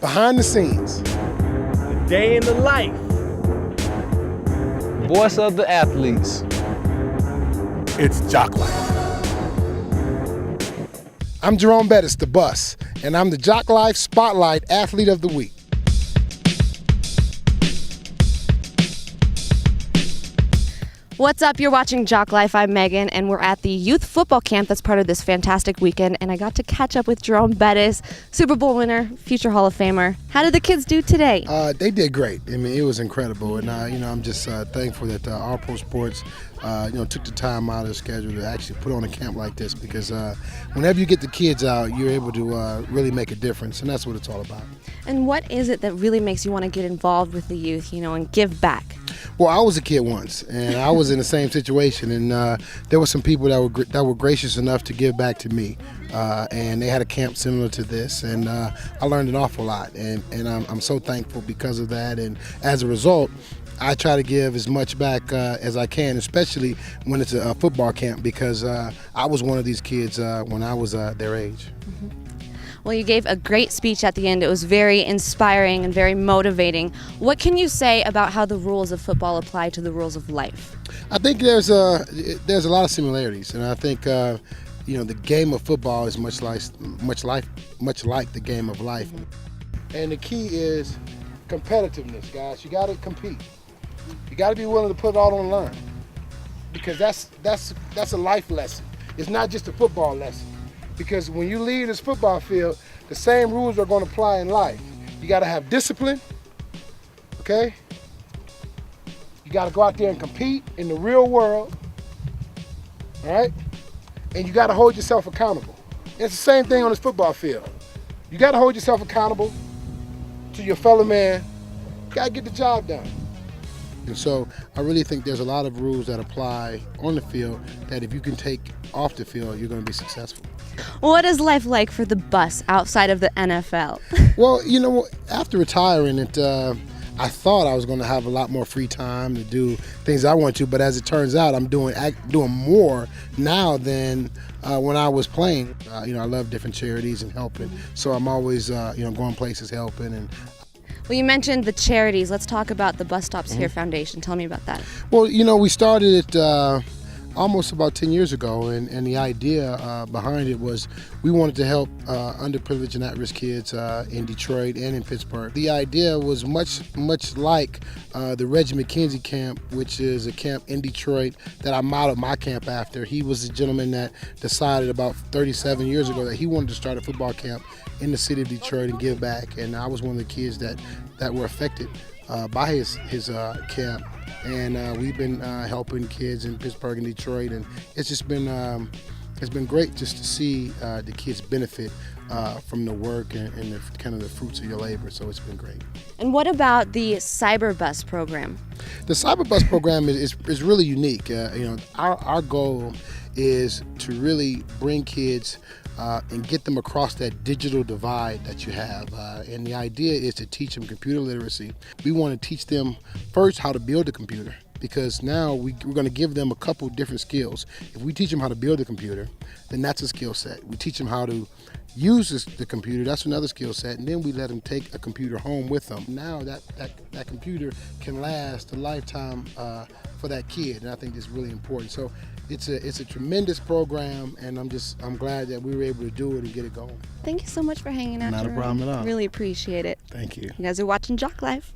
Behind the scenes. The day in the life. Voice of the athletes. It's Jock Life. I'm Jerome Bettis, the bus, and I'm the Jock Life Spotlight Athlete of the Week. What's up? You're watching Jock Life. I'm Megan, and we're at the youth football camp that's part of this fantastic weekend, and I got to catch up with Jerome Bettis, Super Bowl winner, future Hall of Famer. How did the kids do today? They did great. I mean, it was incredible, and I'm just thankful that All Pro Sports took the time out of their schedule to actually put on a camp like this, because whenever you get the kids out, you're able to really make a difference, and that's what it's all about. And what is it that really makes you want to get involved with the youth, and give back? Well, I was a kid once, and I was in the same situation, and there were some people that were gracious enough to give back to me, and they had a camp similar to this, and I learned an awful lot, and I'm so thankful because of that, and as a result, I try to give as much back as I can, especially when it's a football camp, because I was one of these kids when I was their age. Mm-hmm. Well, you gave a great speech at the end. It was very inspiring and very motivating. What can you say about how the rules of football apply to the rules of life? I think there's a lot of similarities, and I think the game of football is much like the game of life. Mm-hmm. And the key is competitiveness, guys. You got to compete. You got to be willing to put it all on the line, because that's a life lesson. It's not just a football lesson. Because when you leave this football field, the same rules are going to apply in life. You got to have discipline, okay? You got to go out there and compete in the real world, all right? And you got to hold yourself accountable. It's the same thing on this football field. You got to hold yourself accountable to your fellow man. You got to get the job done. And so I really think there's a lot of rules that apply on the field that if you can take off the field, you're going to be successful. What is life like for the bus outside of the NFL? Well, after retiring, I thought I was going to have a lot more free time to do things I want to, but as it turns out, I'm doing more now than when I was playing. I love different charities and helping, so I'm always going places helping. And well, you mentioned the charities. Let's talk about the Bus Stops Here Foundation. Tell me about that. Well, we started it almost about 10 years ago, and the idea behind it was we wanted to help underprivileged and at-risk kids in Detroit and in Pittsburgh. The idea was much like the Reggie McKenzie camp, which is a camp in Detroit that I modeled my camp after. He was a gentleman that decided about 37 years ago that he wanted to start a football camp in the city of Detroit and give back, and I was one of the kids that were affected by his camp. And we've been helping kids in Pittsburgh and Detroit, and it's just been it's been great just to see the kids benefit from the work and the kind of the fruits of your labor. So it's been great. And what about the Cyberbus program? The Cyberbus program is really unique. Our goal is to really bring kids and get them across that digital divide that you have. And the idea is to teach them computer literacy. We want to teach them first how to build a computer, because now we're going to give them a couple different skills. If we teach them how to build a computer, then that's a skill set. We teach them how to use the computer, that's another skill set, and then we let them take a computer home with them. Now that computer can last a lifetime for that kid, and I think that's really important. So it's a tremendous program, and I'm glad that we were able to do it and get it going. Thank you so much for hanging out. Not a problem at all. Really appreciate it. Thank you. You guys are watching Jock Life.